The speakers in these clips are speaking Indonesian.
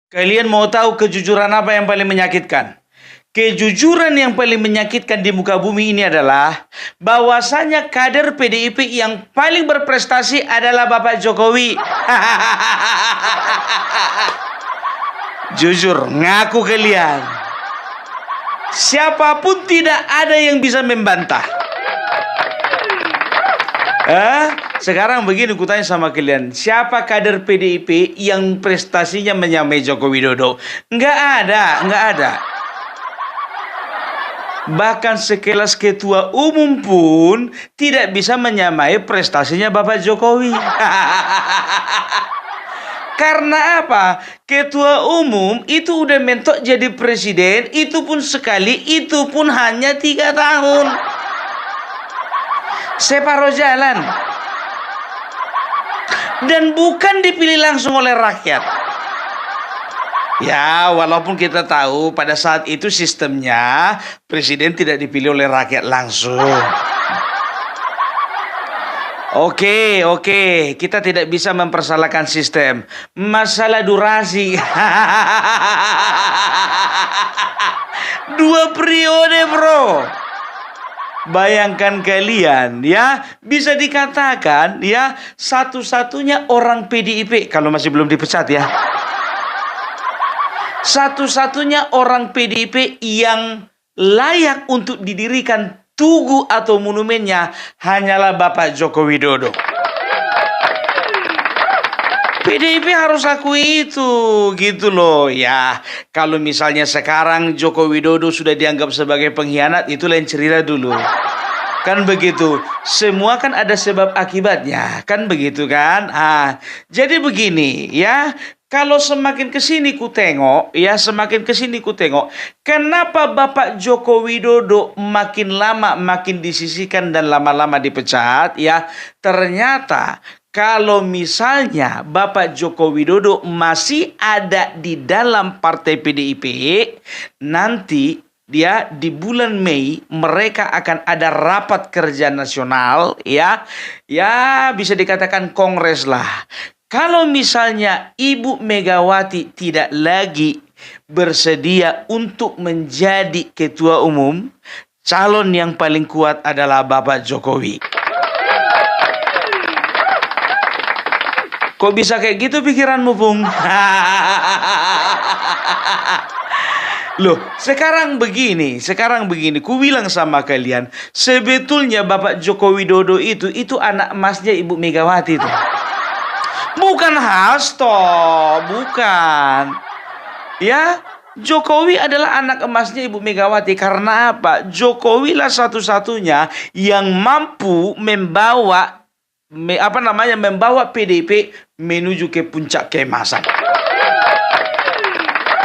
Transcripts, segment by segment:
Kalian mau tahu kejujuran apa yang paling menyakitkan? Kejujuran yang paling menyakitkan di muka bumi ini adalah bahwasanya kader PDIP yang paling berprestasi adalah Bapak Jokowi. Jujur, ngaku kalian. Siapapun tidak ada yang bisa membantah. Sekarang begini kutanya sama kalian, siapa kader PDIP yang prestasinya menyamai Joko Widodo? Nggak ada. Bahkan sekelas ketua umum pun tidak bisa menyamai prestasinya Bapak Jokowi. Karena apa? Ketua umum itu udah mentok jadi presiden, itu pun sekali, itu pun hanya 3 tahun. Separuh jalan. Dan bukan dipilih langsung oleh rakyat. Ya, walaupun kita tahu pada saat itu sistemnya presiden tidak dipilih oleh rakyat langsung. Oke, kita tidak bisa mempersalahkan sistem. Masalah durasi. 2 periode, bro. Bayangkan kalian ya, bisa dikatakan ya satu-satunya orang PDIP kalau masih belum dipecat ya. Satu-satunya orang PDIP yang layak untuk didirikan tugu atau monumennya hanyalah Bapak Joko Widodo. PDIP harus akui itu, gitu loh ya. Kalau misalnya sekarang Joko Widodo sudah dianggap sebagai pengkhianat, itu lain cerita dulu. Kan begitu. Semua kan ada sebab akibatnya, kan begitu kan? Jadi begini ya. Kalau semakin kesini ku tengok, kenapa Bapak Joko Widodo makin lama makin disisihkan dan lama-lama dipecat ya? Ternyata kalau misalnya Bapak Joko Widodo masih ada di dalam partai PDIP, nanti dia di bulan Mei mereka akan ada rapat kerja nasional ya bisa dikatakan kongres lah. Kalau misalnya Ibu Megawati tidak lagi bersedia untuk menjadi ketua umum, calon yang paling kuat adalah Bapak Jokowi. Kok bisa kayak gitu pikiranmu, Bung? Loh, sekarang begini, ku bilang sama kalian, sebetulnya Bapak Joko Widodo itu anak emasnya Ibu Megawati itu. Bukan Hasto, bukan. Ya, Jokowi adalah anak emasnya Ibu Megawati. Karena apa? Jokowi lah satu-satunya yang mampu membawa PDIP menuju ke puncak keemasan.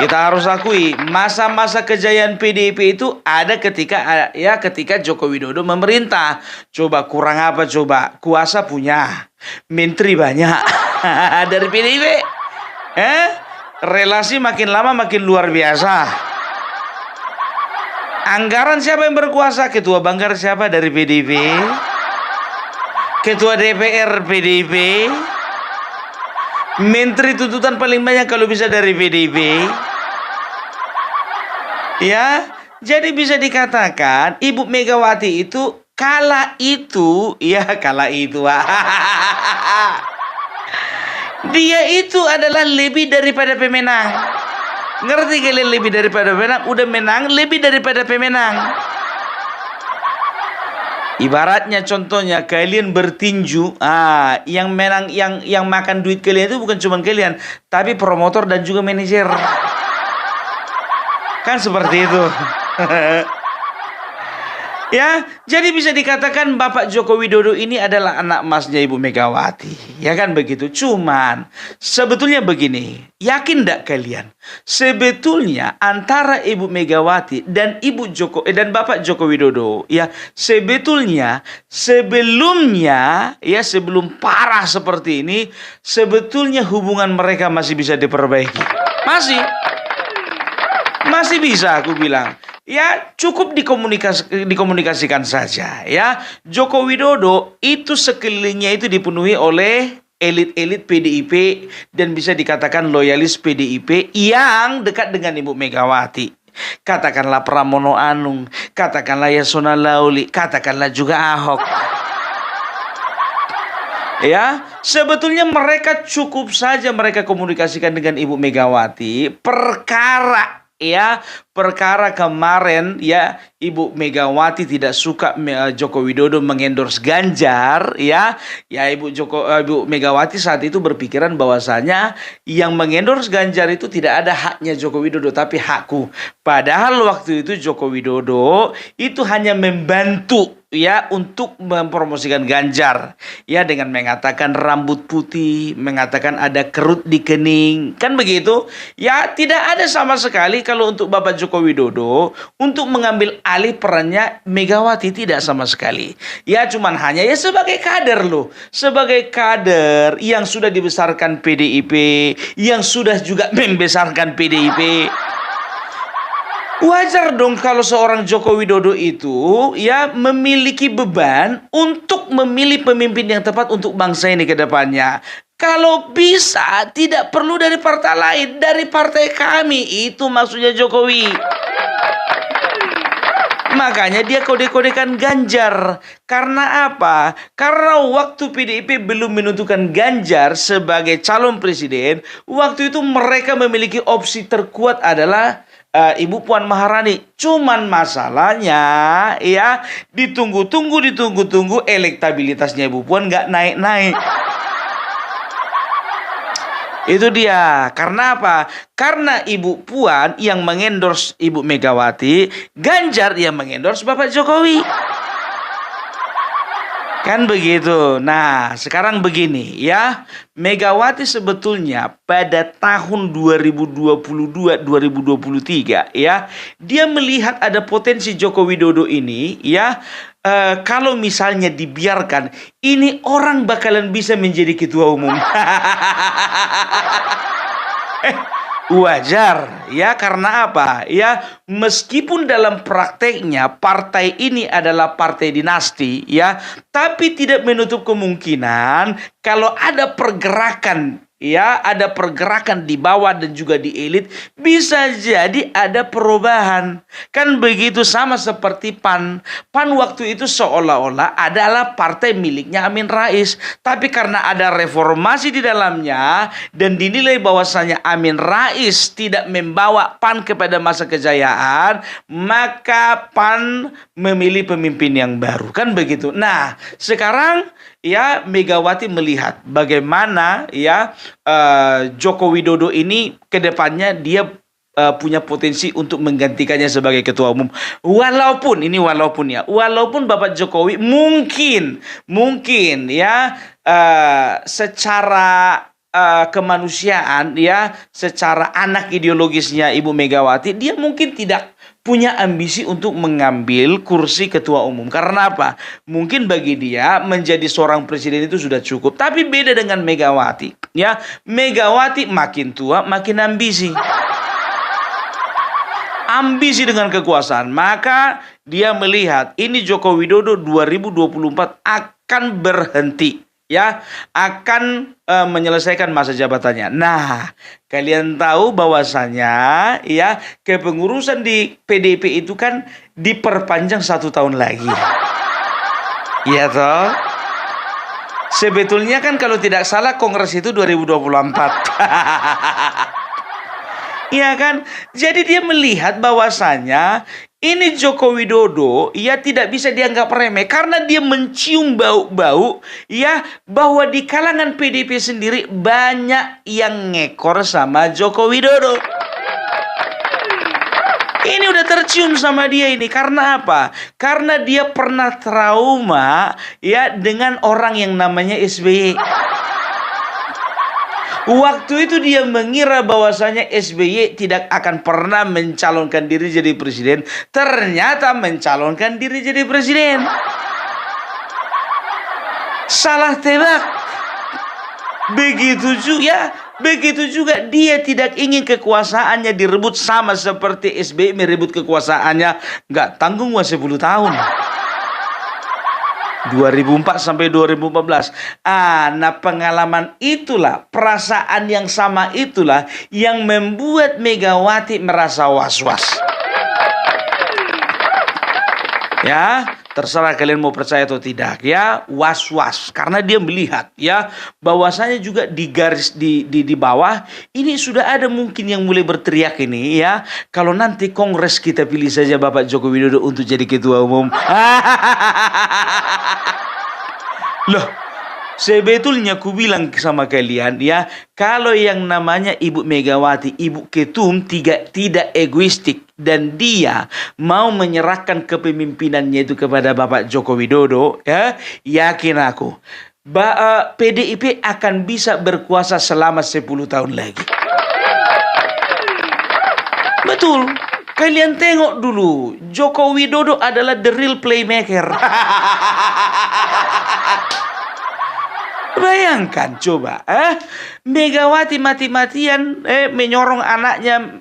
Kita harus akui, masa-masa kejayaan PDIP itu ada ketika Joko Widodo memerintah. Coba kurang apa coba? Kuasa punya, menteri banyak. Dari PDIP. Relasi makin lama makin luar biasa. Anggaran siapa yang berkuasa? Ketua Banggar siapa dari PDIP? Ketua DPR PDIP. Menteri tuntutan paling banyak kalau bisa dari PDIP. Ya, jadi bisa dikatakan Ibu Megawati itu kala itu. Dia itu adalah lebih daripada pemenang. Ngerti kalian lebih daripada pemenang? Udah menang lebih daripada pemenang. Ibaratnya contohnya kalian bertinju, yang menang yang makan duit kalian itu bukan cuma kalian, tapi promotor dan juga manajer. Kan seperti itu. Ya, jadi bisa dikatakan Bapak Joko Widodo ini adalah anak emasnya Ibu Megawati. Ya kan begitu. Cuman sebetulnya begini, yakin enggak kalian? Sebetulnya antara Ibu Megawati dan Bapak Joko Widodo, ya, sebetulnya sebelumnya sebelum parah seperti ini, sebetulnya hubungan mereka masih bisa diperbaiki. Masih bisa aku bilang. Ya, cukup dikomunikasikan saja ya. Joko Widodo itu sekelilingnya itu dipenuhi oleh elit-elit PDIP dan bisa dikatakan loyalis PDIP yang dekat dengan Ibu Megawati. Katakanlah Pramono Anung, katakanlah Yasona Lauli, katakanlah juga Ahok. Ya, sebetulnya mereka cukup saja mereka komunikasikan dengan Ibu Megawati perkara kemarin ya Ibu Megawati tidak suka Joko Widodo mengendorse Ganjar ya Ibu Megawati saat itu berpikiran bahwasanya yang mengendorse Ganjar itu tidak ada haknya Joko Widodo tapi hakku. Padahal waktu itu Joko Widodo itu hanya membantu ya untuk mempromosikan Ganjar ya dengan mengatakan rambut putih, mengatakan ada kerut di kening, kan begitu? Ya tidak ada sama sekali kalau untuk Bapak Joko Widodo untuk mengambil alih perannya Megawati, tidak sama sekali. Ya cuman hanya ya sebagai kader loh, sebagai kader yang sudah dibesarkan PDIP, yang sudah juga membesarkan PDIP. Wajar dong kalau seorang Joko Widodo itu ya memiliki beban untuk memilih pemimpin yang tepat untuk bangsa ini ke depannya. Kalau bisa tidak perlu dari partai lain, dari partai kami, itu maksudnya Jokowi. Makanya dia kode-kodekan Ganjar. Karena apa? Karena waktu PDIP belum menentukan Ganjar sebagai calon presiden, waktu itu mereka memiliki opsi terkuat adalah Ibu Puan Maharani. Cuman masalahnya ya ditunggu-tunggu elektabilitasnya Ibu Puan nggak naik-naik. Itu dia. Karena apa? Karena Ibu Puan yang mengendorse Ibu Megawati, Ganjar yang mengendorse Bapak Jokowi. Kan begitu. Nah, sekarang begini ya. Megawati sebetulnya pada tahun 2022-2023 ya, dia melihat ada potensi Joko Widodo ini ya. Kalau misalnya dibiarkan, ini orang bakalan bisa menjadi ketua umum. Wajar ya, karena apa ya, meskipun dalam prakteknya partai ini adalah partai dinasti ya, tapi tidak menutup kemungkinan kalau ada pergerakan ya, ada pergerakan di bawah dan juga di elit, bisa jadi ada perubahan. Kan begitu, sama seperti PAN. PAN waktu itu seolah-olah adalah partai miliknya Amin Rais. Tapi karena ada reformasi di dalamnya dan dinilai bahwasanya Amin Rais tidak membawa PAN kepada masa kejayaan, maka PAN memilih pemimpin yang baru. Kan begitu. Nah, sekarang ya Megawati melihat bagaimana ya Joko Widodo ini ke depannya dia punya potensi untuk menggantikannya sebagai ketua umum. Walaupun Bapak Jokowi mungkin ya secara kemanusiaan ya, secara anak ideologisnya Ibu Megawati, dia mungkin tidak punya ambisi untuk mengambil kursi ketua umum. Karena apa? Mungkin bagi dia menjadi seorang presiden itu sudah cukup. Tapi beda dengan Megawati. Ya, Megawati makin tua makin ambisi. Ambisi dengan kekuasaan. Maka dia melihat ini Joko Widodo 2024 akan berhenti. Ya, akan menyelesaikan masa jabatannya. Nah, kalian tahu bahwasanya ya kepengurusan di PDIP itu kan diperpanjang 1 tahun lagi. Iya toh? Sebetulnya kan kalau tidak salah kongres itu 2024. Iya kan? Jadi dia melihat bahwasanya ini Joko Widodo ya tidak bisa dianggap remeh karena dia mencium bau-bau ya bahwa di kalangan PDIP sendiri banyak yang ngekor sama Joko Widodo. Ini udah tercium sama dia ini. Karena apa? Karena dia pernah trauma ya dengan orang yang namanya SBY. Waktu itu dia mengira bahwasanya SBY tidak akan pernah mencalonkan diri jadi presiden. Ternyata mencalonkan diri jadi presiden. Salah tebak. Begitu juga dia tidak ingin kekuasaannya direbut sama seperti SBY merebut kekuasaannya. Nggak tanggung 10 tahun. 2004 sampai 2014. Nah pengalaman itulah, perasaan yang sama itulah yang membuat Megawati merasa was-was. Ya, terserah kalian mau percaya atau tidak, ya, was-was karena dia melihat ya bahwasanya juga di garis di bawah ini sudah ada mungkin yang mulai berteriak ini ya, kalau nanti Kongres kita pilih saja Bapak Joko Widodo untuk jadi ketua umum. Loh, sebetulnya ku bilang sama kalian ya, kalau yang namanya Ibu Megawati, Ibu Ketum tidak egoistik dan dia mau menyerahkan kepemimpinannya itu kepada Bapak Joko Widodo, ya, yakin aku, PDIP akan bisa berkuasa selama 10 tahun lagi. Betul. Kalian tengok dulu, Joko Widodo adalah the real playmaker. Bayangkan coba, Megawati mati-matian menyorong anaknya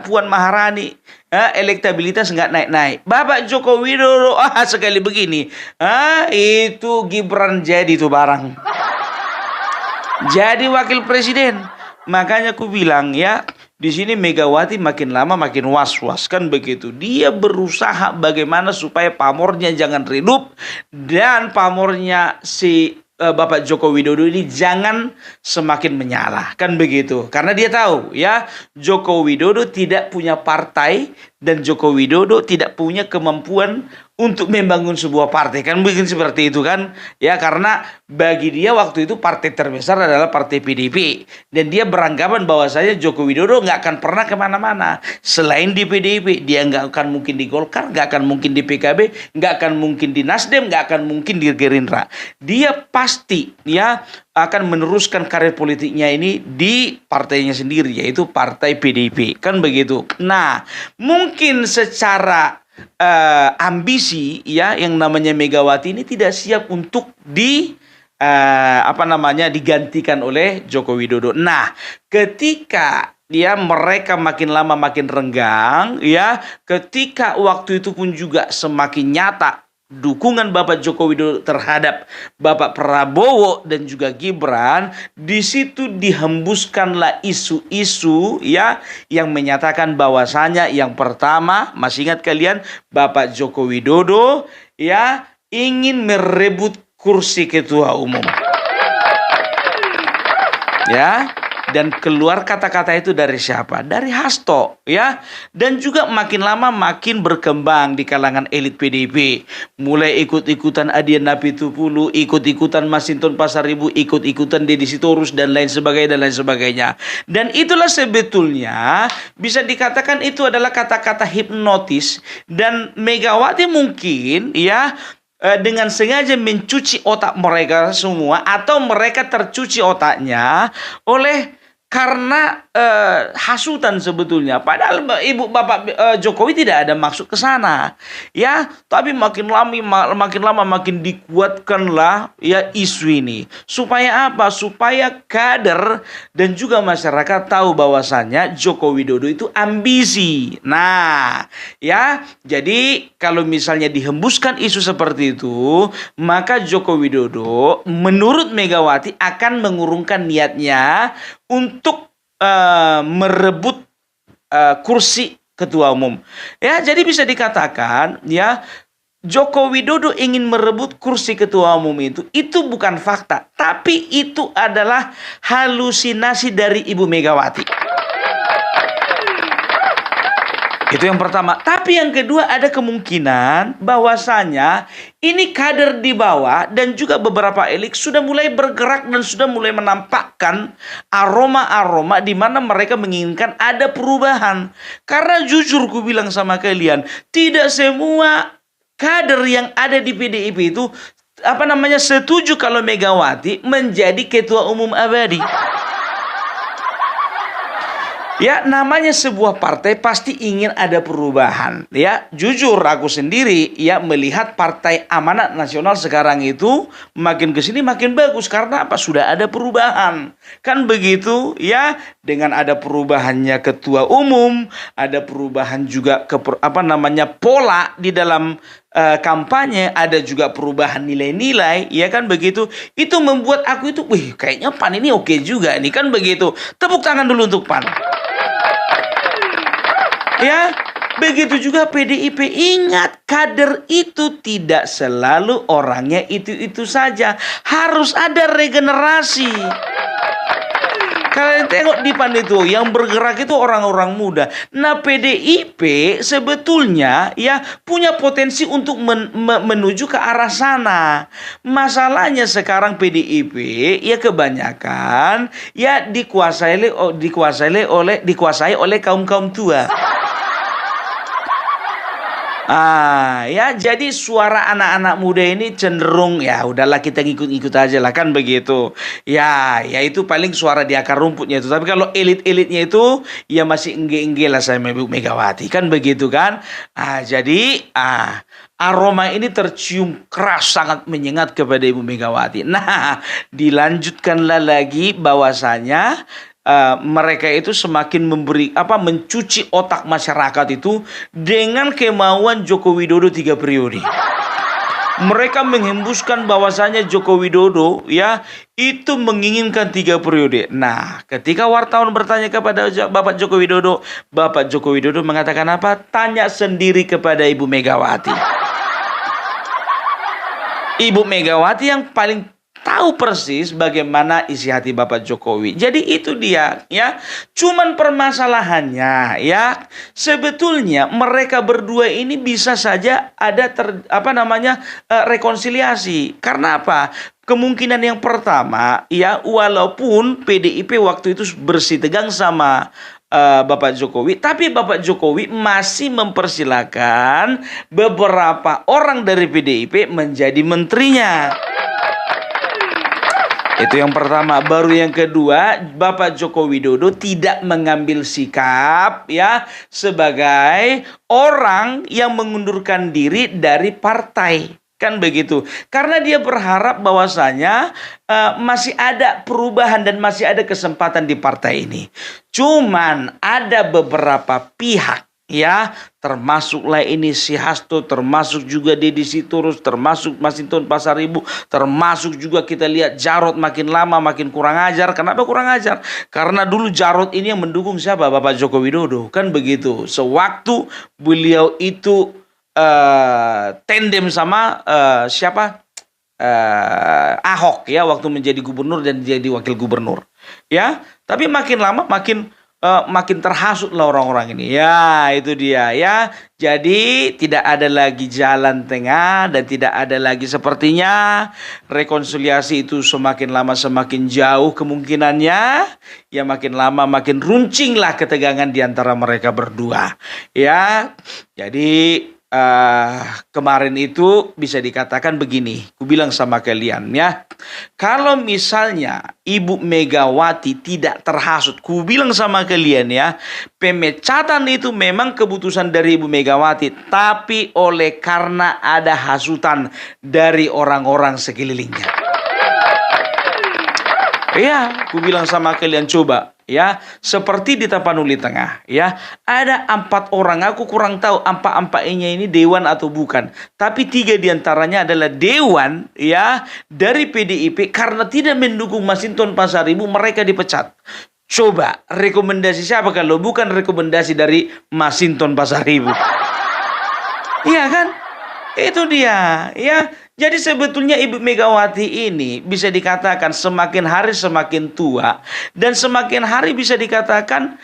Puan Maharani, elektabilitas nggak naik-naik. Bapak Joko Widodo sekali begini, itu Gibran jadi tuh barang, jadi wakil presiden. Makanya aku bilang ya, di sini Megawati makin lama makin was-was kan begitu. Dia berusaha bagaimana supaya pamornya jangan redup dan pamornya si Bapak Joko Widodo ini jangan semakin menyala kan begitu. Karena dia tahu ya, Joko Widodo tidak punya partai dan Joko Widodo tidak punya kemampuan untuk membangun sebuah partai kan mungkin seperti itu kan ya, karena bagi dia waktu itu partai terbesar adalah partai PDIP dan dia beranggapan bahwasanya Joko Widodo nggak akan pernah kemana-mana selain di PDIP. Dia nggak akan mungkin di Golkar, nggak akan mungkin di PKB, nggak akan mungkin di Nasdem, nggak akan mungkin di Gerindra. Dia pasti ya akan meneruskan karir politiknya ini di partainya sendiri, yaitu partai PDIP kan begitu. Nah mungkin secara ambisi ya, yang namanya Megawati ini tidak siap untuk digantikan oleh Joko Widodo. Nah, ketika mereka makin lama makin renggang ya, ketika waktu itu pun juga semakin nyata dukungan Bapak Joko Widodo terhadap Bapak Prabowo dan juga Gibran, di situ dihembuskanlah isu-isu ya yang menyatakan bahwasanya yang pertama, masih ingat kalian, Bapak Joko Widodo ya ingin merebut kursi ketua umum. Ya, dan keluar kata-kata itu dari siapa? Dari Hasto ya. Dan juga makin lama makin berkembang di kalangan elit PDIP. Mulai ikut-ikutan Adian Napitupulu, ikut-ikutan Masinton Pasaribu, ikut-ikutan Deddy Sitorus dan lain sebagainya. Dan itulah sebetulnya bisa dikatakan itu adalah kata-kata hipnotis, dan Megawati mungkin ya dengan sengaja mencuci otak mereka semua, atau mereka tercuci otaknya karena hasutan sebetulnya. Padahal Bapak Jokowi tidak ada maksud ke sana ya, tapi makin lama makin dikuatkanlah ya isu ini. Supaya apa? Supaya kader dan juga masyarakat tahu bahwasannya Joko Widodo itu ambisi. Nah ya, jadi kalau misalnya dihembuskan isu seperti itu, maka Joko Widodo menurut Megawati akan mengurungkan niatnya untuk merebut kursi ketua umum. Ya, jadi bisa dikatakan ya, Joko Widodo ingin merebut kursi ketua umum itu bukan fakta, tapi itu adalah halusinasi dari Ibu Megawati. Itu yang pertama. Tapi yang kedua, ada kemungkinan bahwasanya ini kader di bawah dan juga beberapa elit sudah mulai bergerak dan sudah mulai menampakkan aroma-aroma di mana mereka menginginkan ada perubahan. Karena jujur ku bilang sama kalian, tidak semua kader yang ada di PDIP itu setuju kalau Megawati menjadi ketua umum abadi. Ya, namanya sebuah partai pasti ingin ada perubahan. Ya, jujur aku sendiri ya melihat Partai Amanat Nasional sekarang itu makin kesini makin bagus. Karena apa? Sudah ada perubahan. Kan begitu ya, dengan ada perubahannya ketua umum, ada perubahan juga pola di dalam kampanye, ada juga perubahan nilai-nilai, ya kan begitu. Itu membuat aku itu, wih, kayaknya PAN ini oke juga nih, kan begitu. Tepuk tangan dulu untuk PAN. Ya, begitu juga PDIP. Ingat, kader itu tidak selalu orangnya itu-itu saja. Harus ada regenerasi. Kalian tengok di PAN itu, yang bergerak itu orang-orang muda. Nah, PDIP sebetulnya ya punya potensi untuk menuju ke arah sana. Masalahnya sekarang PDIP ya kebanyakan ya dikuasai oleh kaum-kaum tua. Ya jadi suara anak-anak muda ini cenderung ya udahlah kita ngikut-ngikut aja lah, kan begitu. Ya itu paling suara di akar rumputnya itu. Tapi kalau elit-elitnya itu ya masih engge-engge lah sama Ibu Megawati, kan begitu kan. Jadi aroma ini tercium keras, sangat menyengat kepada Ibu Megawati. Nah, dilanjutkanlah lagi bahwasanya mereka itu semakin mencuci otak masyarakat itu dengan kemauan Joko Widodo 3 periode. Mereka menghembuskan bahwasanya Joko Widodo ya itu menginginkan 3 periode. Nah, ketika wartawan bertanya kepada Bapak Joko Widodo mengatakan apa? Tanya sendiri kepada Ibu Megawati. Ibu Megawati yang paling tahu persis bagaimana isi hati Bapak Jokowi. Jadi itu dia ya. Cuman permasalahannya ya, sebetulnya mereka berdua ini bisa saja ada rekonsiliasi. Karena apa? Kemungkinan yang pertama ya, walaupun PDIP waktu itu bersih tegang sama Bapak Jokowi, tapi Bapak Jokowi masih mempersilahkan beberapa orang dari PDIP menjadi menterinya. Itu yang pertama. Baru yang kedua, Bapak Joko Widodo tidak mengambil sikap ya sebagai orang yang mengundurkan diri dari partai, kan begitu. Karena dia berharap bahwasanya masih ada perubahan dan masih ada kesempatan di partai ini. Cuman ada beberapa pihak ya, termasuklah ini si Hasto, termasuk juga Deddy Sitorus, termasuk Masinton Pasaribu, termasuk juga kita lihat Jarod makin lama makin kurang ajar. Kenapa kurang ajar? Karena dulu Jarod ini yang mendukung siapa? Bapak Joko Widodo, kan begitu. Sewaktu beliau itu tandem sama siapa? Ahok ya, waktu menjadi gubernur dan jadi wakil gubernur. Ya, tapi makin lama makin terhasut lah orang-orang ini. Ya, itu dia ya. Jadi tidak ada lagi jalan tengah dan tidak ada lagi sepertinya rekonsiliasi itu semakin lama semakin jauh kemungkinannya. Ya makin lama makin runcing lah ketegangan di antara mereka berdua. Ya, jadi kemarin itu bisa dikatakan begini, ku bilang sama kalian ya, kalau misalnya Ibu Megawati tidak terhasut, ku bilang sama kalian ya, pemecatan itu memang keputusan dari Ibu Megawati, tapi oleh karena ada hasutan dari orang-orang sekelilingnya. Ya, ku bilang sama kalian, coba ya, seperti di Tapanuli Tengah ya, ada 4 orang, aku kurang tahu empat-empatnya ini dewan atau bukan, tapi 3 diantaranya adalah dewan ya dari PDIP. Karena tidak mendukung Masinton Pasaribu, mereka dipecat. Coba rekomendasi siapa kalau bukan rekomendasi dari Masinton Pasaribu? Iya kan? Itu dia ya. Jadi sebetulnya Ibu Megawati ini bisa dikatakan semakin hari semakin tua, dan semakin hari bisa dikatakan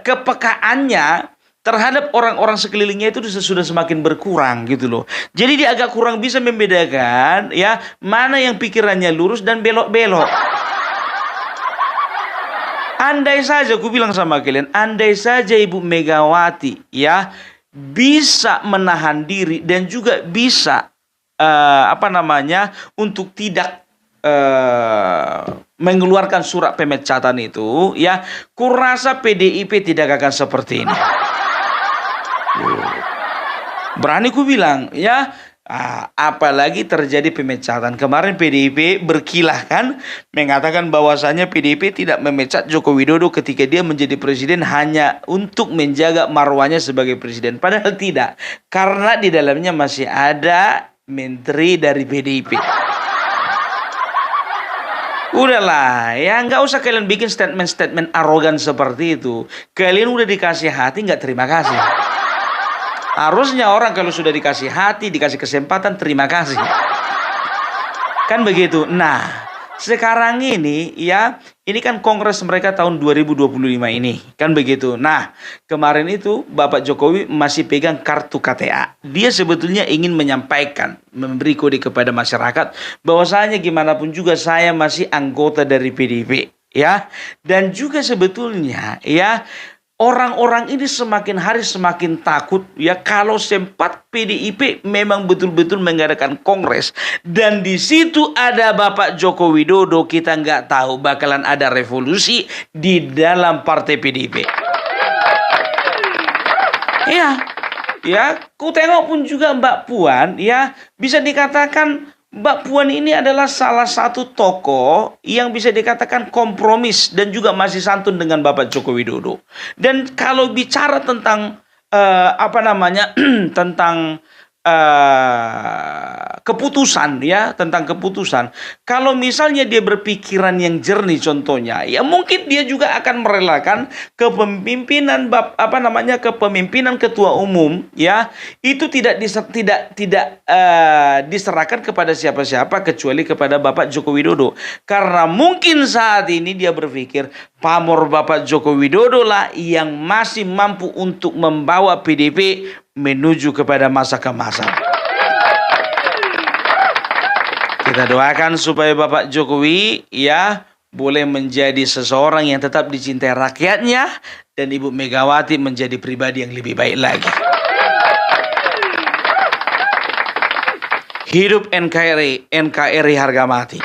kepekaannya terhadap orang-orang sekelilingnya itu sudah semakin berkurang gitu loh. Jadi dia agak kurang bisa membedakan ya mana yang pikirannya lurus dan belok-belok. Andai saja, aku bilang sama kalian, andai saja Ibu Megawati ya bisa menahan diri dan juga bisa untuk tidak mengeluarkan surat pemecatan itu ya, kurasa PDIP tidak akan seperti ini. Berani ku bilang ya, Apalagi terjadi pemecatan. Kemarin PDIP berkilah kan mengatakan bahwasanya PDIP tidak memecat Joko Widodo ketika dia menjadi presiden hanya untuk menjaga marwahnya sebagai presiden. Padahal tidak, karena di dalamnya masih ada menteri dari PDIP. Udahlah, ya nggak usah kalian bikin statement-statement arogan seperti itu. Kalian udah dikasih hati, nggak terima kasih. Harusnya orang kalau sudah dikasih hati, dikasih kesempatan, terima kasih. Kan begitu. Nah, sekarang ini ya, ini kan kongres mereka tahun 2025 ini. Kan begitu. Nah, kemarin itu Bapak Jokowi masih pegang kartu KTA. Dia sebetulnya ingin menyampaikan, memberi kode kepada masyarakat bahwasanya gimana pun juga saya masih anggota dari PDIP. Ya, dan juga sebetulnya ya, orang-orang ini semakin hari semakin takut ya kalau sempat PDIP memang betul-betul mengadakan kongres dan di situ ada Bapak Joko Widodo, kita nggak tahu bakalan ada revolusi di dalam partai PDIP. Ya, ku tengok pun juga Mbak Puan ya, bisa dikatakan Mbak Puan ini adalah salah satu tokoh yang bisa dikatakan kompromis dan juga masih santun dengan Bapak Joko Widodo. Dan kalau bicara tentang tentang keputusan ya, tentang keputusan. Kalau misalnya dia berpikiran yang jernih contohnya, ya mungkin dia juga akan merelakan kepemimpinan kepemimpinan ketua umum ya, itu tidak diserahkan kepada siapa-siapa kecuali kepada Bapak Joko Widodo. Karena mungkin saat ini dia berpikir pamor Bapak Joko Widodo lah yang masih mampu untuk membawa PDIP menuju kepada masa keemasan. Kita doakan supaya Bapak Jokowi ya boleh menjadi seseorang yang tetap dicintai rakyatnya dan Ibu Megawati menjadi pribadi yang lebih baik lagi. Hidup NKRI, NKRI harga mati.